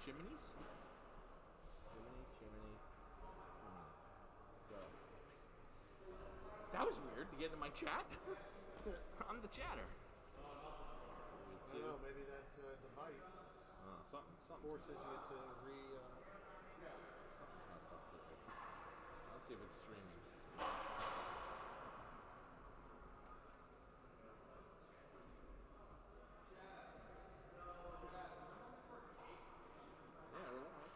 chimneys? Chimney. Go. That was weird to get into my chat. I'm the chatter. I don't know, maybe that device Something forces you to something messed up today. Let's see if it's streaming. Yeah, we're live.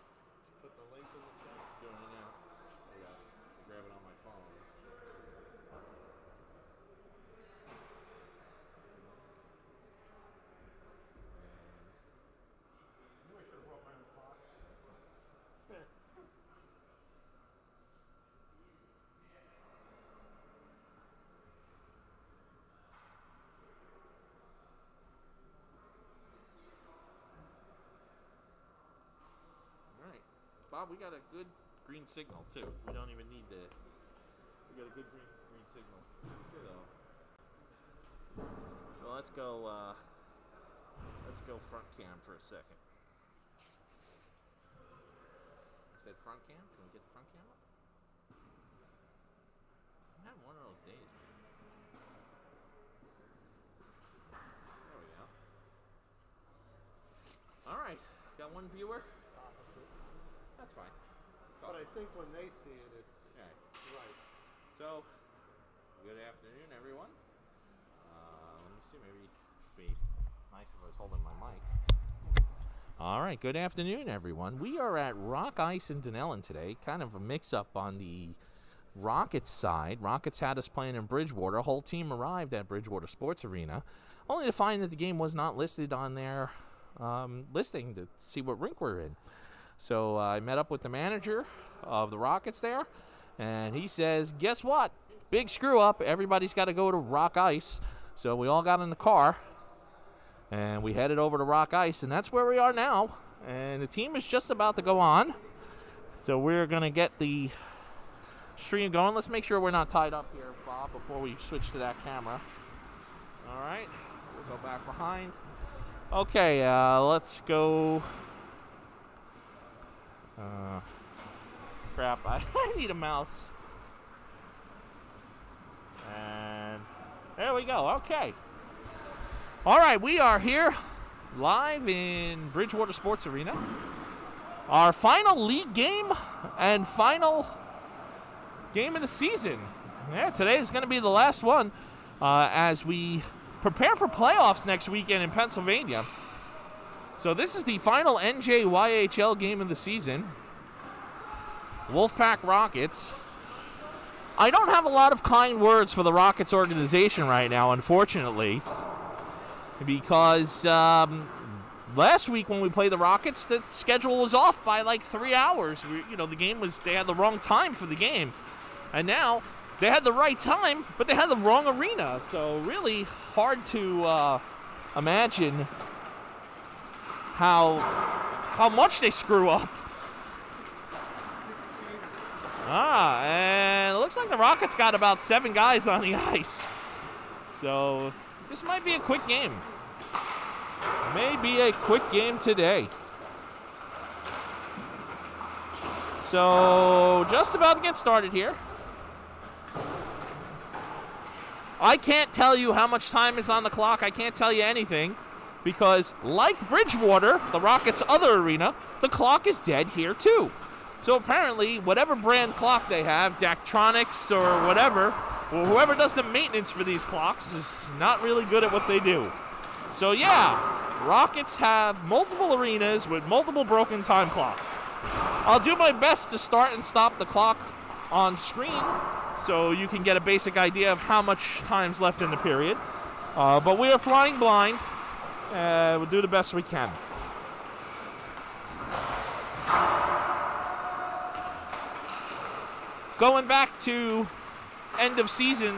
put the link in the chat. Doing it now. I grab it on my phone. I should have brought my own clock. Alright. Bob, we got a good green signal too. We don't even need the. We got a good green signal. So let's go front cam for a second. I said front cam? Can we get the front cam up? I'm having one of those days, man. There we go. Alright. Got one viewer? It's opposite. That's fine. But I think when they see it, it's right. So, good afternoon, everyone. Let me see, maybe it'd be nice if I was holding my mic. All right, good afternoon, everyone. We are at Rock Ice in Dunellen today, kind of a mix-up on the Rockets side. Rockets had us playing in Bridgewater. A whole team arrived at Bridgewater Sports Arena, only to find that the game was not listed on their listing to see what rink we're in. So I met up with the manager of the Rockets there, and he says, guess what? Big screw up. Everybody's got to go to Rock Ice. So we all got in the car, and we headed over to Rock Ice, and that's where we are now. And the team is just about to go on. So we're going to get the stream going. Let's make sure we're not tied up here, Bob, before we switch to that camera. All right. We'll go back behind. Okay, let's go. Crap, I need a mouse. And there we go. Okay. All right, we are here live in Bridgewater Sports Arena. Our final league game and final game of the season. Yeah, today is going to be the last one as we prepare for playoffs next weekend in Pennsylvania. So this is the final NJYHL game of the season. Wolfpack Rockets. I don't have a lot of kind words for the Rockets organization right now, unfortunately, because last week when we played the Rockets, the schedule was off by like 3 hours. The game they had the wrong time for the game, and now they had the right time, but they had the wrong arena. So really hard to imagine how much they screw up. And it looks like the Rockets got about 7 guys on the ice. So this might be a quick game. May be a quick game today. So just about to get started here. I can't tell you how much time is on the clock. I can't tell you anything because, like Bridgewater, the Rockets' other arena, the clock is dead here too. So apparently, whatever brand clock they have, Daktronics or whatever, or whoever does the maintenance for these clocks is not really good at what they do. So yeah, Rockets have multiple arenas with multiple broken time clocks. I'll do my best to start and stop the clock on screen so you can get a basic idea of how much time's left in the period. But we are flying blind. We'll do the best we can. Going back to end of season,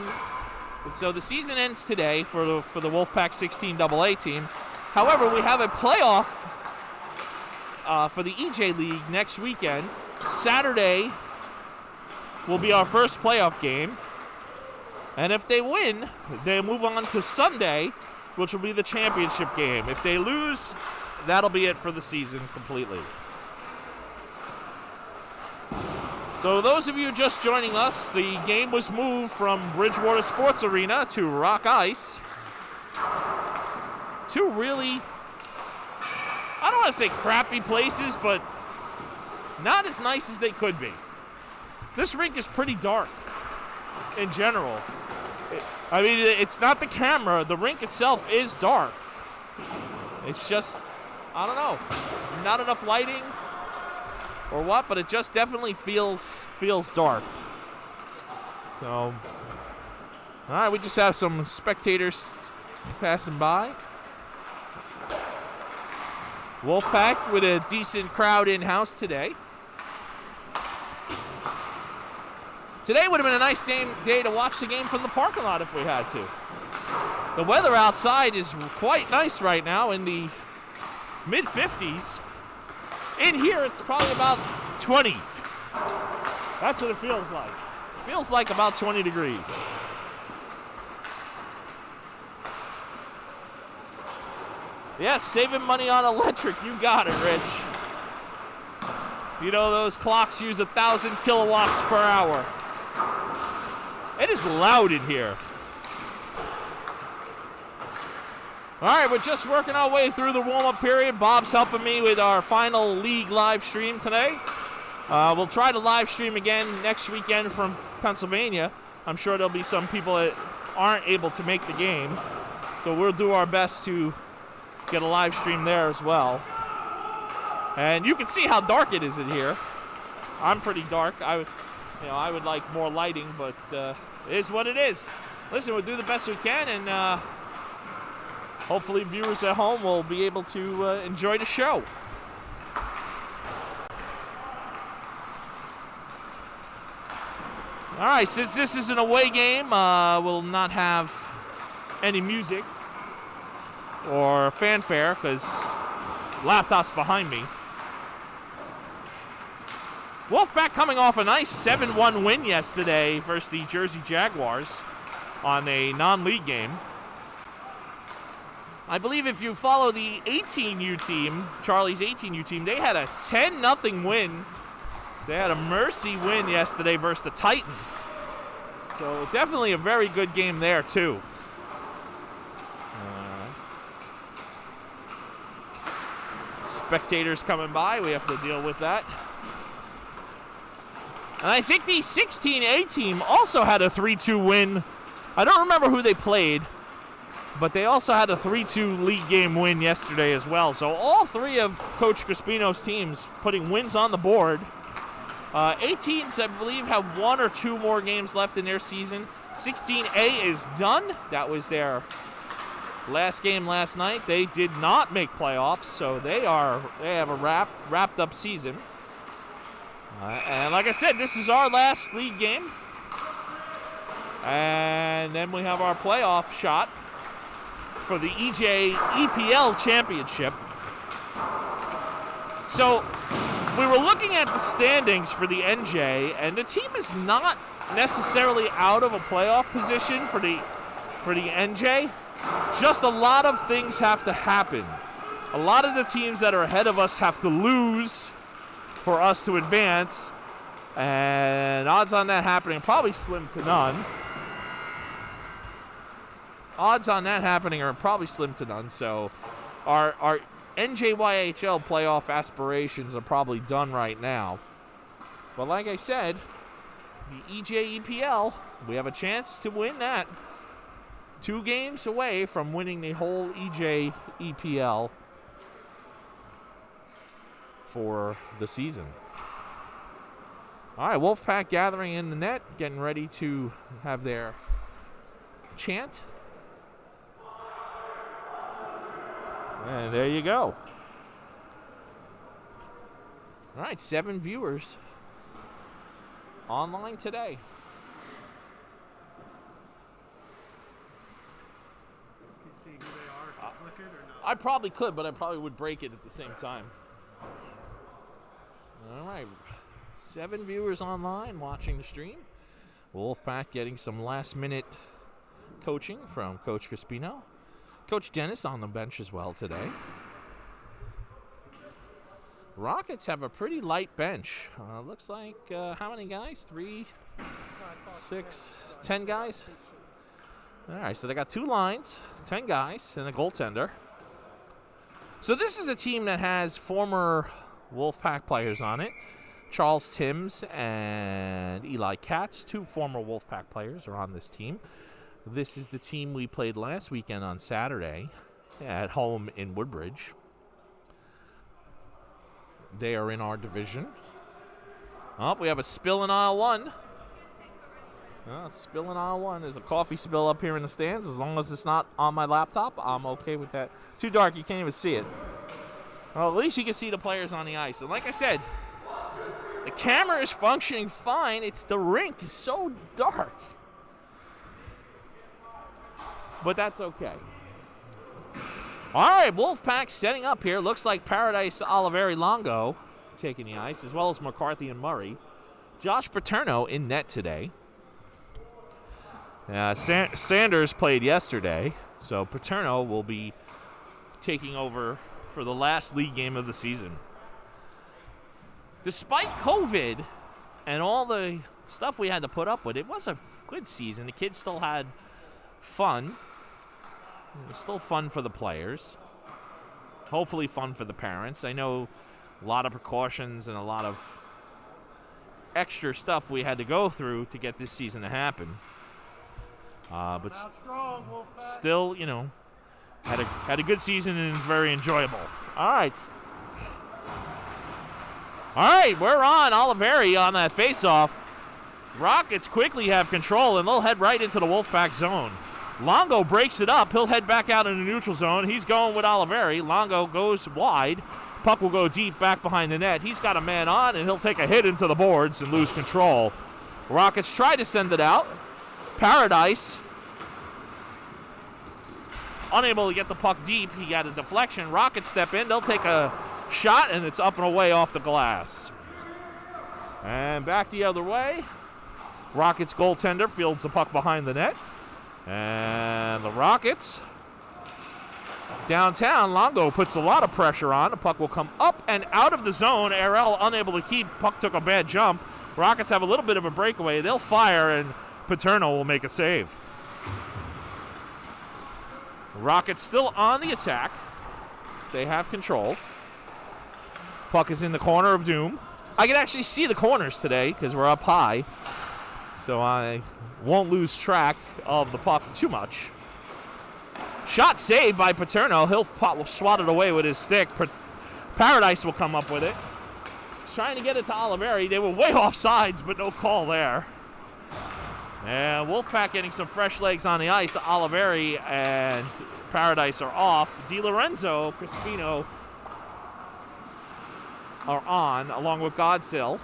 so the season ends today for the Wolfpack 16 AA team. However, we have a playoff for the EJ League next weekend. Saturday will be our first playoff game. And if they win, they move on to Sunday, which will be the championship game. If they lose, that'll be it for the season completely. So those of you just joining us, the game was moved from Bridgewater Sports Arena to Rock Ice. Two really, I don't want to say crappy places, but not as nice as they could be. This rink is pretty dark in general. It's not the camera. The rink itself is dark. It's just, I don't know, not enough lighting or what, but it just definitely feels dark. So, all right, we just have some spectators passing by. Wolfpack with a decent crowd in-house today. Today would have been a nice day to watch the game from the parking lot if we had to. The weather outside is quite nice right now in the mid-50s. In here, it's probably about 20. That's what it feels like. It feels like about 20 degrees. Yes, saving money on electric. You got it, Rich. You know those clocks use 1,000 kilowatts per hour. It is loud in here. All right, we're just working our way through the warm-up period. Bob's helping me with our final league live stream today. We'll try to live stream again next weekend from Pennsylvania. I'm sure there'll be some people that aren't able to make the game. So we'll do our best to get a live stream there as well. And you can see how dark it is in here. I'm pretty dark. I would like more lighting, but it is what it is. Listen, we'll do the best we can, and hopefully viewers at home will be able to enjoy the show. All right, since this is an away game, we'll not have any music or fanfare because laptop's behind me. Wolfpack coming off a nice 7-1 win yesterday versus the Jersey Jaguars on a non-league game. I believe if you follow the 18U team, Charlie's 18U team, they had a 10-0 win. They had a mercy win yesterday versus the Titans. So definitely a very good game there, too. Spectators coming by. We have to deal with that. And I think the 16A team also had a 3-2 win. I don't remember who they played, but they also had a 3-2 league game win yesterday as well. So all three of Coach Crispino's teams putting wins on the board. 18s, I believe, have one or two more games left in their season. 16A is done. That was their last game last night. They did not make playoffs, so they have a wrapped up season. And like I said, this is our last league game. And then we have our playoff shot for the EJ EPL Championship. So we were looking at the standings for the NJ, and the team is not necessarily out of a playoff position for the NJ. Just a lot of things have to happen. A lot of the teams that are ahead of us have to lose for us to advance, and odds on that happening probably slim to none. So our NJYHL playoff aspirations are probably done right now. But like I said, the EJEPL, we have a chance to win that. 2 games away from winning the whole EJEPL for the season. All right, Wolfpack gathering in the net, getting ready to have their chant. And there you go. All right, 7 viewers online today. Can you see who they are if you click it or not? I probably could, but I probably would break it at the same time. All right, 7 viewers online watching the stream. Wolfpack getting some last-minute coaching from Coach Crispino. Coach Dennis on the bench as well today. Rockets have a pretty light bench. Looks like, how many guys? 3, 6, 10 guys? All right, so they got 2 lines, 10 guys, and a goaltender. So this is a team that has former Wolfpack players on it. Charles Timms and Eli Katz, 2 former Wolfpack players, are on this team. This is the team we played last weekend on Saturday at home in Woodbridge. They are in our division. Oh, we have a spill in aisle 1. Spill in aisle 1. There's a coffee spill up here in the stands. As long as it's not on my laptop, I'm okay with that. Too dark, you can't even see it. Well, at least you can see the players on the ice. And like I said, the camera is functioning fine. It's the rink is so dark. But that's okay. All right, Wolfpack setting up here. Looks like Paradise, Oliveri, Longo taking the ice, as well as McCarthy and Murray. Josh Paterno in net today. Sanders played yesterday, so Paterno will be taking over for the last league game of the season. Despite COVID and all the stuff we had to put up with, it was a good season. The kids still had fun. It was still fun for the players. Hopefully fun for the parents. I know a lot of precautions and a lot of extra stuff we had to go through to get this season to happen. But still, you know, had a good season and very enjoyable. All right, we're on. Oliveri on that face-off. Rockets quickly have control, and they'll head right into the Wolfpack zone. Longo breaks it up. He'll head back out in the neutral zone. He's going with Oliveri. Longo goes wide. Puck will go deep back behind the net. He's got a man on, and he'll take a hit into the boards and lose control. Rockets try to send it out. Paradise, unable to get the puck deep. He got a deflection. Rockets step in. They'll take a shot, and it's up and away off the glass. And back the other way. Rockets goaltender fields the puck behind the net. And the Rockets downtown. Longo puts a lot of pressure on. The puck will come up and out of the zone. Arel unable to keep. Puck took a bad jump. Rockets have a little bit of a breakaway. They'll fire, and Paterno will make a save. Rockets still on the attack. They have control. Puck is in the corner of doom. I can actually see the corners today because we're up high, so I won't lose track of the puck too much. Shot saved by Paterno. He'll swat it away with his stick. Paradise will come up with it. He's trying to get it to Oliveri. They were way off sides, but no call there. And Wolfpack getting some fresh legs on the ice. Oliveri and Paradise are off. DiLorenzo, Crispino are on, along with Godsill.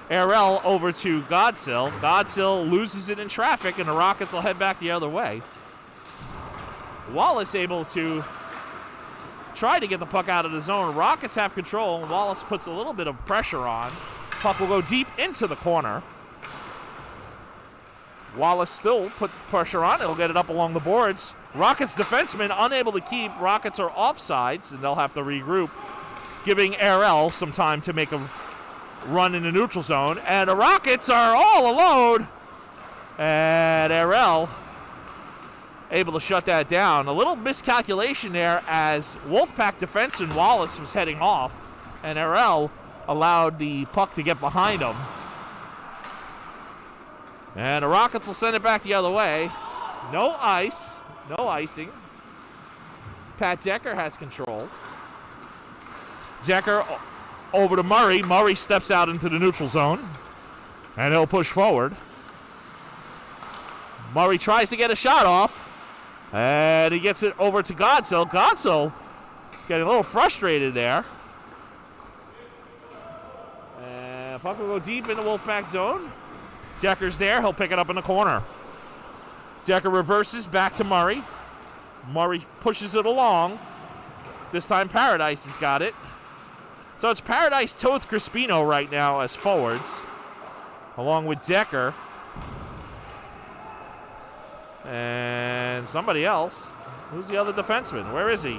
Arel over to Godsill. Godsill loses it in traffic, and the Rockets will head back the other way. Wallace able to try to get the puck out of the zone. Rockets have control, and Wallace puts a little bit of pressure on. Puck will go deep into the corner. Wallace still put pressure on. He'll get it up along the boards. Rockets defensemen unable to keep. Rockets are offsides, and they'll have to regroup, giving Arel some time to make a run in the neutral zone. And the Rockets are all alone. And Arel able to shut that down. A little miscalculation there as Wolfpack defenseman Wallace was heading off, and Arel allowed the puck to get behind him. And the Rockets will send it back the other way. No ice. No icing. Pat Decker has control. Decker over to Murray. Murray steps out into the neutral zone, and he'll push forward. Murray tries to get a shot off, and he gets it over to Godsill. Godsill getting a little frustrated there. And puck will go deep in the Wolfpack zone. Decker's there. He'll pick it up in the corner. Decker reverses back to Murray. Murray pushes it along. This time Paradise has got it. So it's Paradise, Toth, Crispino right now as forwards, along with Decker. And somebody else. Who's the other defenseman? Where is he?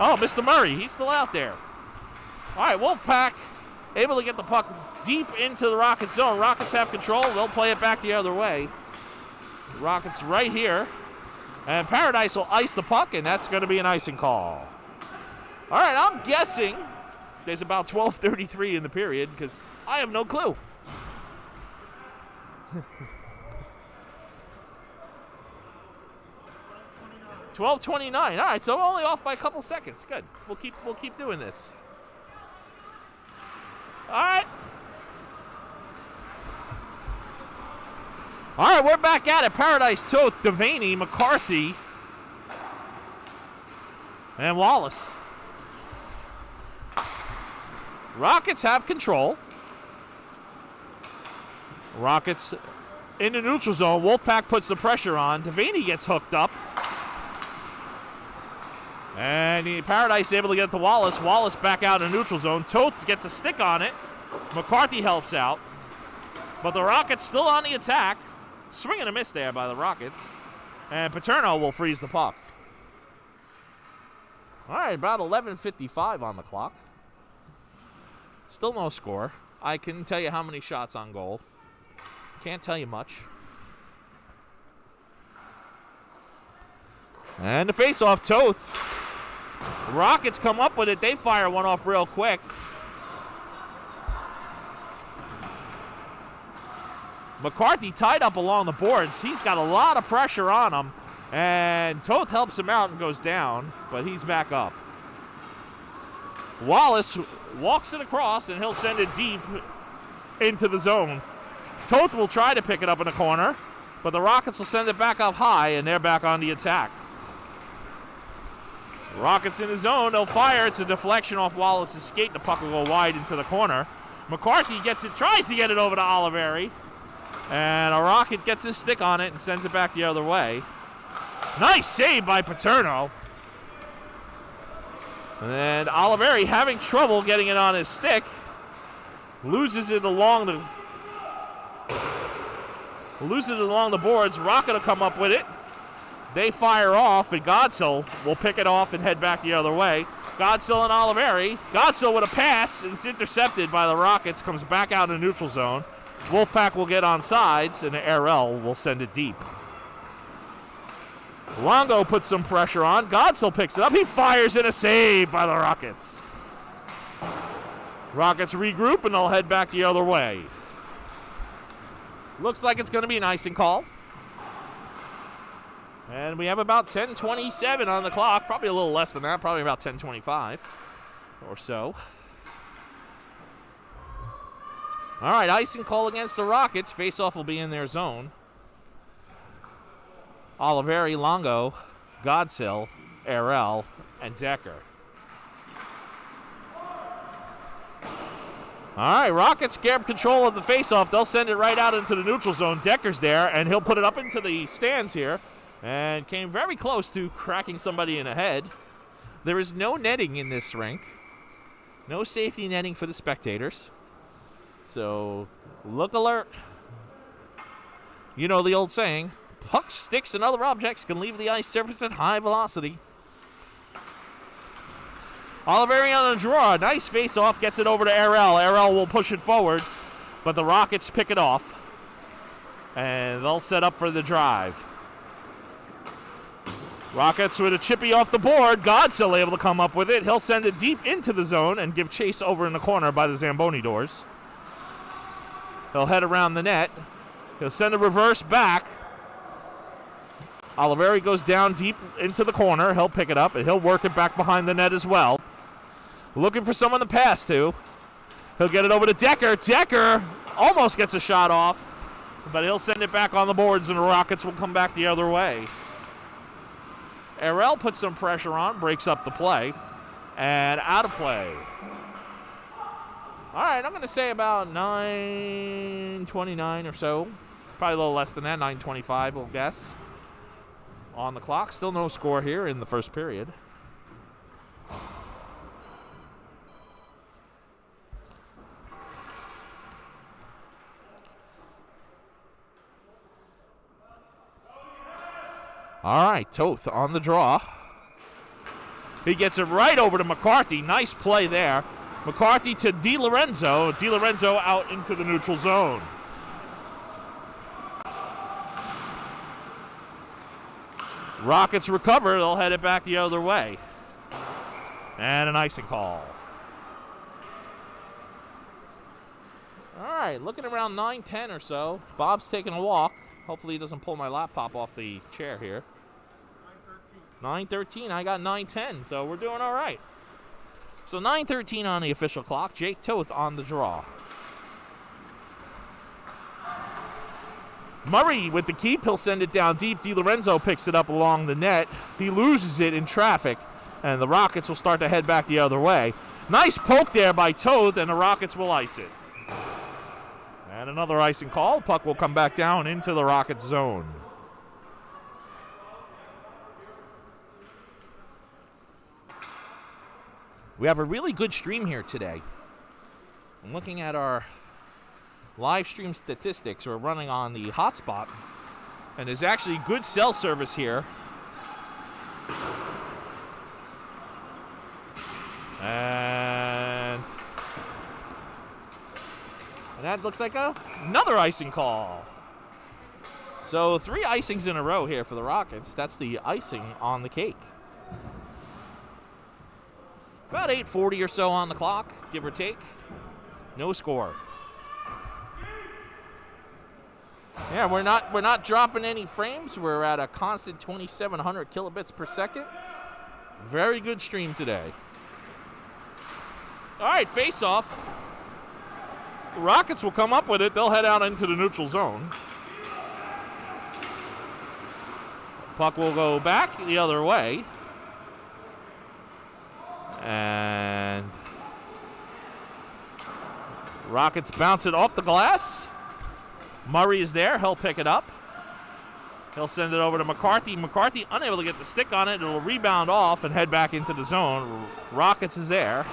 Oh, Mr. Murray. He's still out there. All right, Wolfpack able to get the puck deep into the Rockets zone. Rockets have control. They'll play it back the other way. Rockets right here. And Paradise will ice the puck, and that's going to be an icing call. All right, I'm guessing there's about 12:33 in the period because I have no clue. 12:29. All right, so only off by a couple seconds. Good. We'll keep doing this. All right. All right, we're back at it. Paradise, Toth, Devaney, McCarthy, and Wallace. Rockets have control. Rockets in the neutral zone. Wolfpack puts the pressure on. Devaney gets hooked up. And Paradise able to get to Wallace. Wallace back out in the neutral zone. Toth gets a stick on it. McCarthy helps out. But the Rockets still on the attack. Swing and a miss there by the Rockets. And Paterno will freeze the puck. All right, about 11:55 on the clock. Still no score. I can tell you how many shots on goal. Can't tell you much. And the face-off, Toth. Rockets come up with it. They fire one off real quick. McCarthy tied up along the boards. He's got a lot of pressure on him. And Toth helps him out and goes down, but he's back up. Wallace walks it across, and he'll send it deep into the zone. Toth will try to pick it up in the corner, but the Rockets will send it back up high, and they're back on the attack. Rockets in the zone. They'll fire. It's a deflection off Wallace's skate. The puck will go wide into the corner. McCarthy gets it, tries to get it over to Oliveri. And a Rocket gets his stick on it and sends it back the other way. Nice save by Paterno. And Oliveri having trouble getting it on his stick. Loses it along the boards. Rocket will come up with it. They fire off, and Godsill will pick it off and head back the other way. Godsill and Oliveri. Godsill with a pass, and it's intercepted by the Rockets. Comes back out in the neutral zone. Wolfpack will get on sides, and the RL will send it deep. Longo puts some pressure on. Godsill picks it up. He fires in a save by the Rockets. Rockets regroup, and they'll head back the other way. Looks like it's going to be an icing call. And we have about 10:27 on the clock. Probably a little less than that. Probably about 10:25 or so. All right, icing call against the Rockets. Face-off will be in their zone. Oliveri, Longo, Godsill, RL, and Decker. All right, Rockets grab control of the face-off. They'll send it right out into the neutral zone. Decker's there, and he'll put it up into the stands here. And came very close to cracking somebody in the head. There is no netting in this rink. No safety netting for the spectators. So, look alert. You know the old saying, pucks, sticks, and other objects can leave the ice surface at high velocity. Oliveri on the draw. Nice face-off. Gets it over to RL. RL will push it forward, but the Rockets pick it off. And they'll set up for the drive. Rockets with a chippy off the board. Godsill able to come up with it. He'll send it deep into the zone and give chase over in the corner by the Zamboni doors. He'll head around the net. He'll send a reverse back. Oliveri goes down deep into the corner. He'll pick it up, and he'll work it back behind the net as well. Looking for someone to pass to. He'll get it over to Decker. Decker almost gets a shot off, but he'll send it back on the boards, and the Rockets will come back the other way. RL puts some pressure on, breaks up the play, and out of play. All right, I'm going to say about 9:29 or so. Probably a little less than that, 9:25, we'll guess. On the clock, still no score here in the first period. All right, Toth on the draw. He gets it right over to McCarthy. Nice play there. McCarthy to DiLorenzo. DiLorenzo out into the neutral zone. Rockets recover. They'll head it back the other way. And an icing call. All right, looking around 9:10 or so. Bob's taking a walk. Hopefully he doesn't pull my laptop off the chair here. 9:13. I got 9:10, so we're doing all right. So 9:13 on the official clock. Jake Toth on the draw. Murray with the keep. He'll send it down deep. DiLorenzo picks it up along the net. He loses it in traffic, and the Rockets will start to head back the other way. Nice poke there by Toth, and the Rockets will ice it. And another icing call. Puck will come back down into the Rockets zone. We have a really good stream here today. I'm looking at our live stream statistics. We're running on the hotspot, and there's actually good cell service here. And that looks like another icing call. So 3 icings in a row here for the Rockets. That's the icing on the cake. About 8:40 or so on the clock, give or take. No score. Yeah, we're not dropping any frames. We're at a constant 2,700 kilobits per second. Very good stream today. All right, face off. The Rockets will come up with it. They'll head out into the neutral zone. Puck will go back the other way. And Rockets bounce it off the glass. Murray is there. He'll pick it up. He'll send it over to McCarthy. McCarthy unable to get the stick on it. It'll rebound off and head back into the zone. Rockets is there.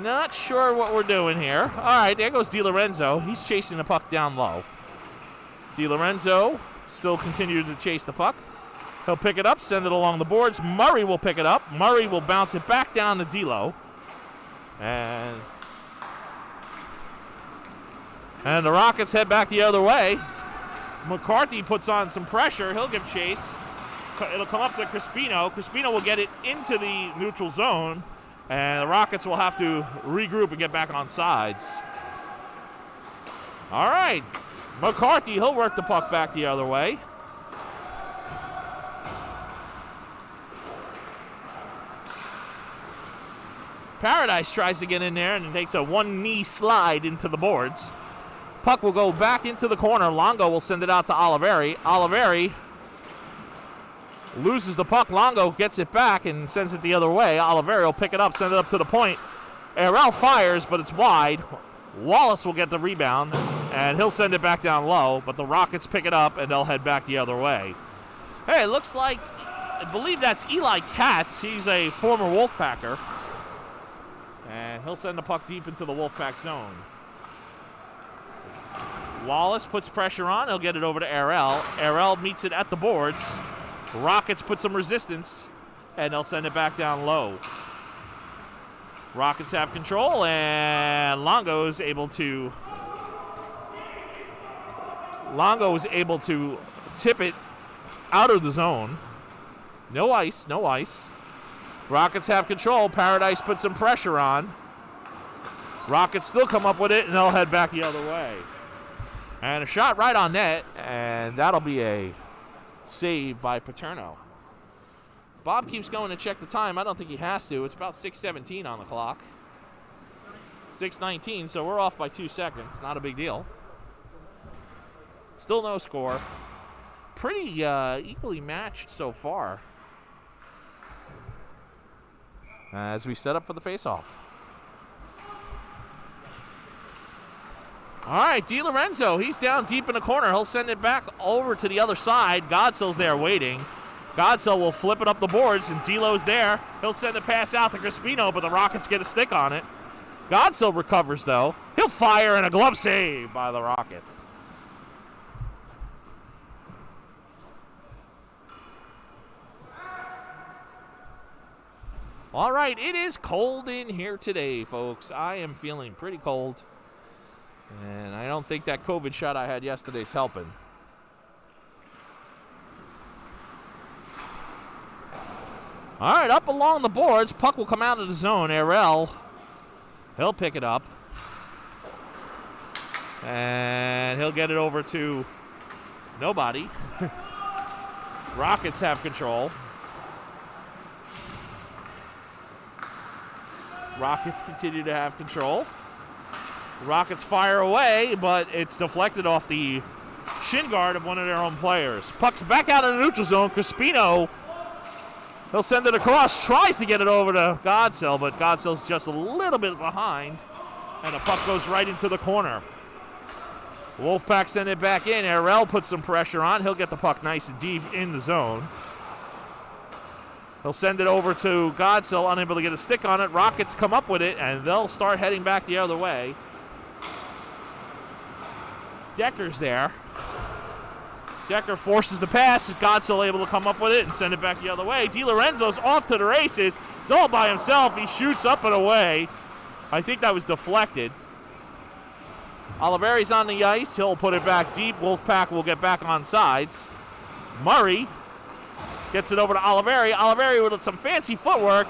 Not sure what we're doing here. All right, there goes DiLorenzo. He's chasing the puck down low. DiLorenzo still continues to chase the puck. He'll pick it up, send it along the boards. Murray will pick it up. Murray will bounce it back down to D'Lo. And the Rockets head back the other way. McCarthy puts on some pressure. He'll give chase. It'll come up to Crispino. Crispino will get it into the neutral zone. And the Rockets will have to regroup and get back on sides. All right. McCarthy, he'll work the puck back the other way. Paradise tries to get in there and takes a one-knee slide into the boards. Puck will go back into the corner. Longo will send it out to Oliveri. Oliveri loses the puck. Longo gets it back and sends it the other way. Oliveri will pick it up, send it up to the point. Arel fires, but it's wide. Wallace will get the rebound, and he'll send it back down low, but the Rockets pick it up, and they'll head back the other way. Hey, it looks like, I believe that's Eli Katz. He's a former Wolfpacker. And he'll send the puck deep into the Wolfpack zone. Wallace puts pressure on. He'll get it over to Arel. Arel meets it at the boards. Rockets put some resistance, and they'll send it back down low. Rockets have control, and Longo is able to tip it out of the zone. No ice, no ice. Rockets have control. Paradise puts some pressure on. Rockets still come up with it, and they'll head back the other way. And a shot right on net, and that'll be a save by Paterno. Bob keeps going to check the time. I don't think he has to. It's about 6:17 on the clock. 6:19, so we're off by 2 seconds. Not a big deal. Still no score. Pretty equally matched so far as we set up for the face-off. All right, DiLorenzo, he's down deep in the corner. He'll send it back over to the other side. Godsell's there waiting. Godsell will flip it up the boards, and D'Lo's there. He'll send a pass out to Crispino, but the Rockets get a stick on it. Godsell recovers, though. He'll fire, and a glove save by the Rockets. All right, it is cold in here today, folks. I am feeling pretty cold. And I don't think that COVID shot I had yesterday's helping. All right, up along the boards. Puck will come out of the zone. Arel, he'll pick it up. And he'll get it over to nobody. Rockets have control. Rockets continue to have control. Rockets fire away, but it's deflected off the shin guard of one of their own players. Puck's back out of the neutral zone. Crispino, he'll send it across, tries to get it over to Godsill, but Godsill's just a little bit behind, and the puck goes right into the corner. Wolfpack send it back in. Arel puts some pressure on. He'll get the puck nice and deep in the zone. He'll send it over to Godsill, unable to get a stick on it. Rockets come up with it, and they'll start heading back the other way. Decker's there. Decker forces the pass. Godsill able to come up with it and send it back the other way. DiLorenzo's off to the races. He's all by himself. He shoots up and away. I think that was deflected. Oliveri's on the ice. He'll put it back deep. Wolfpack will get back on sides. Murray gets it over to Oliveri. Oliveri with some fancy footwork.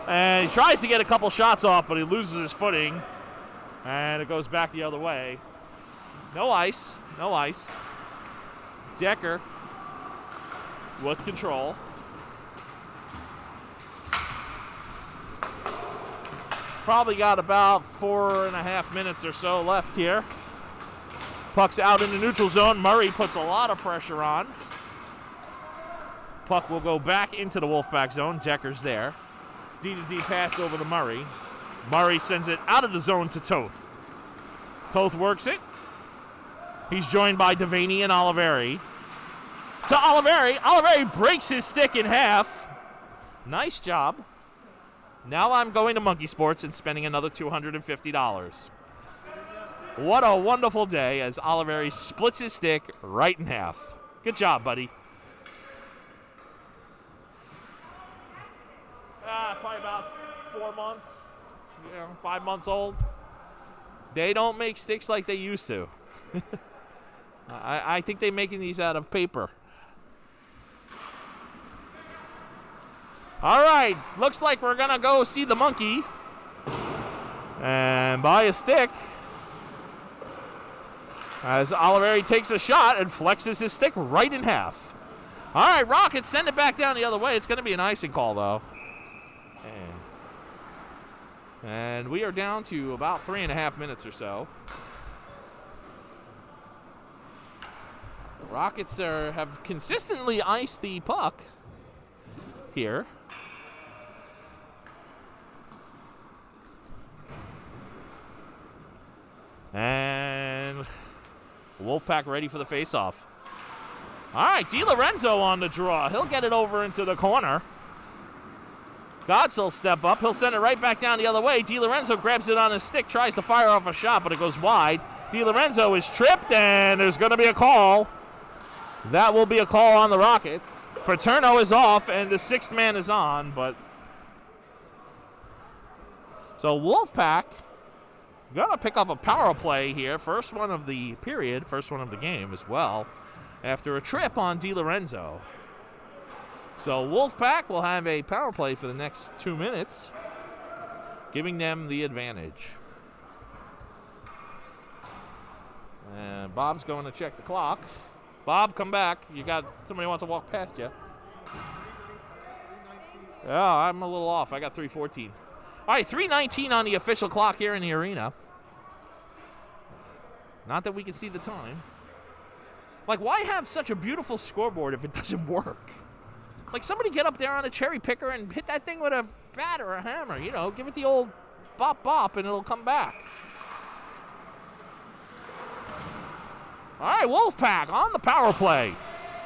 And he tries to get a couple shots off, but he loses his footing. And it goes back the other way. No ice. No ice. Decker with control. Probably got about 4.5 minutes or so left here. Puck's out in the neutral zone. Murray puts a lot of pressure on. Puck will go back into the Wolfpack zone. Decker's there. D-to-D pass over to Murray. Murray sends it out of the zone to Toth. Toth works it. He's joined by Devaney and Oliveri. To Oliveri. Oliveri breaks his stick in half. Nice job. Now I'm going to Monkey Sports and spending another $250. What a wonderful day as Oliveri splits his stick right in half. Good job, buddy. Probably about 4 months, 5 months old. They don't make sticks like they used to. I think they're making these out of paper. All right, looks like we're going to go see the monkey and buy a stick as Oliveri takes a shot and flexes his stick right in half. All right, Rockets send it back down the other way. It's going to be an icing call, though. And we are down to about 3.5 minutes or so. The Rockets have consistently iced the puck here. And Wolfpack ready for the faceoff. All right, DiLorenzo on the draw. He'll get it over into the corner. Godsill step up. He'll send it right back down the other way. DiLorenzo grabs it on his stick, tries to fire off a shot, but it goes wide. DiLorenzo is tripped, and there's going to be a call. That will be a call on the Rockets. Paterno is off, and the sixth man is on, but... So Wolfpack going to pick up a power play here. First one of the period, first one of the game as well, after a trip on DiLorenzo. So Wolfpack will have a power play for the next 2 minutes, giving them the advantage. And Bob's going to check the clock. Bob, come back. You got somebody wants to walk past you. Oh, I'm a little off. I got 3:14. All right, 3:19 on the official clock here in the arena. Not that we can see the time. Like, why have such a beautiful scoreboard if it doesn't work? Like, somebody get up there on a cherry picker and hit that thing with a bat or a hammer. You know, give it the old bop bop and it'll come back. All right, Wolfpack on the power play.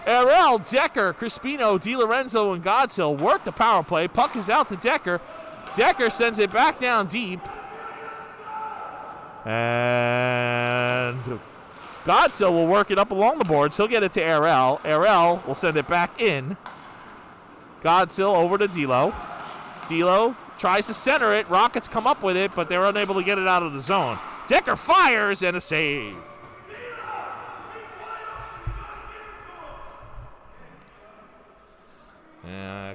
Arel, Decker, Crispino, DiLorenzo, and Godsill work the power play. Puck is out to Decker. Decker sends it back down deep. And Godsill will work it up along the boards. He'll get it to Arel. Arel will send it back in. Godsill over to D'Lo. D'Lo tries to center it. Rockets come up with it, but they're unable to get it out of the zone. Decker fires and a save.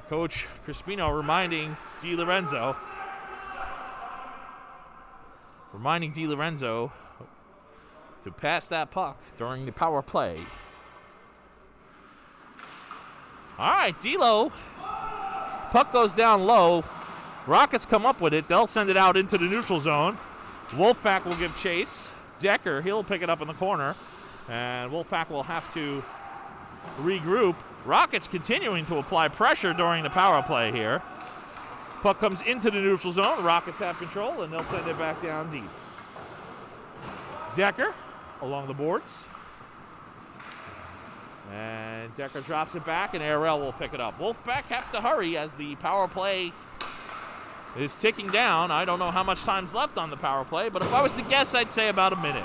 Coach Crispino reminding DiLorenzo to pass that puck during the power play. All right, D'Lo. Puck goes down low. Rockets come up with it. They'll send it out into the neutral zone. Wolfpack will give chase. Decker, he'll pick it up in the corner. And Wolfpack will have to regroup. Rockets continuing to apply pressure during the power play here. Puck comes into the neutral zone. Rockets have control, and they'll send it back down deep. Decker along the boards. And Decker drops it back, and ARL will pick it up. Wolfpack have to hurry as the power play is ticking down. I don't know how much time's left on the power play, but if I was to guess, I'd say about a minute.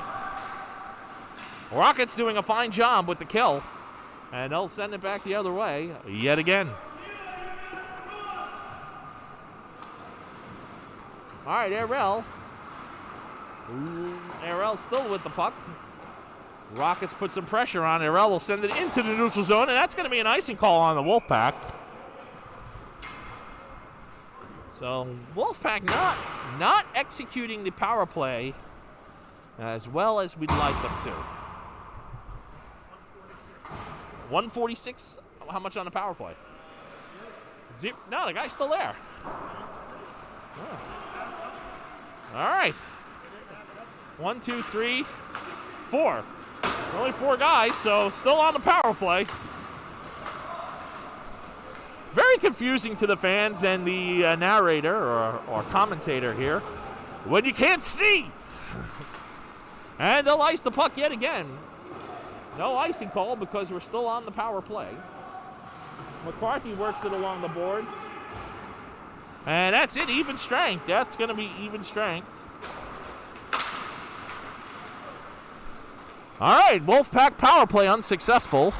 Rockets doing a fine job with the kill, and they'll send it back the other way yet again. All right, ARL. ARL still with the puck. Rockets put some pressure on. ARL will send it into the neutral zone, and that's going to be an icing call on the Wolfpack. So Wolfpack not executing the power play as well as we'd like them to. 146. How much on the power play? No, the guy's still there. Oh. All right. 1, 2, 3, 4. Only 4 guys, so still on the power play. Very confusing to the fans and the narrator or commentator here when you can't see. And they'll ice the puck yet again. No icing call because we're still on the power play. McCarthy works it along the boards. And that's it, even strength. That's going to be even strength. All right, Wolfpack power play unsuccessful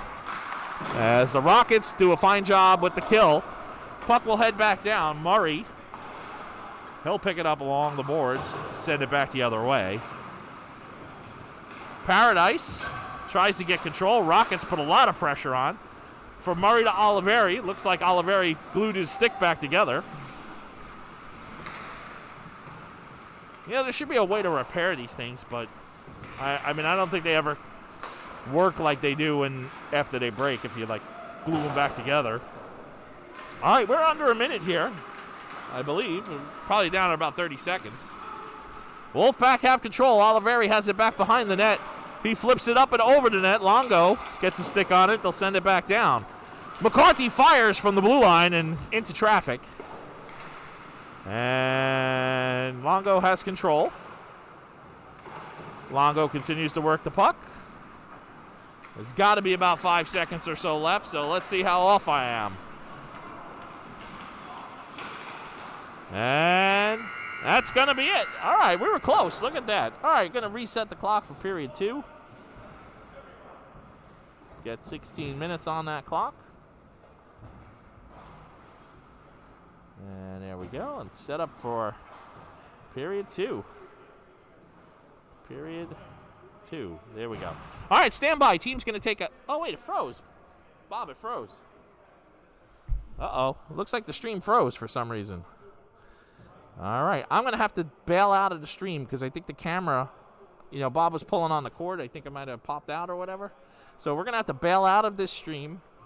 as the Rockets do a fine job with the kill. Puck will head back down. Murray, he'll pick it up along the boards, send it back the other way. Paradise tries to get control. Rockets put a lot of pressure on. From Murray to Oliveri. Looks like Oliveri glued his stick back together. Yeah, there should be a way to repair these things, but I mean, I don't think they ever work like they do after they break if you, like, glue them back together. All right, we're under a minute here, I believe. We're probably down at about 30 seconds. Wolfpack have control. Oliveri has it back behind the net. He flips it up and over the net. Longo gets a stick on it. They'll send it back down. McCarthy fires from the blue line and into traffic. And Longo has control. Longo continues to work the puck. There's got to be about 5 seconds or so left, so let's see how off I am. And that's going to be it. All right, we were close. Look at that. All right, going to reset the clock for period 2. Get 16 minutes on that clock. And there we go. And set up for period 2. Period 2. There we go. All right, stand by. Team's going to take a... Oh, wait, it froze. Bob, it froze. Uh-oh. Looks like the stream froze for some reason. All right. I'm going to have to bail out of the stream because I think the camera... You know, Bob was pulling on the cord. I think it might have popped out or whatever. So we're going to have to bail out of this stream.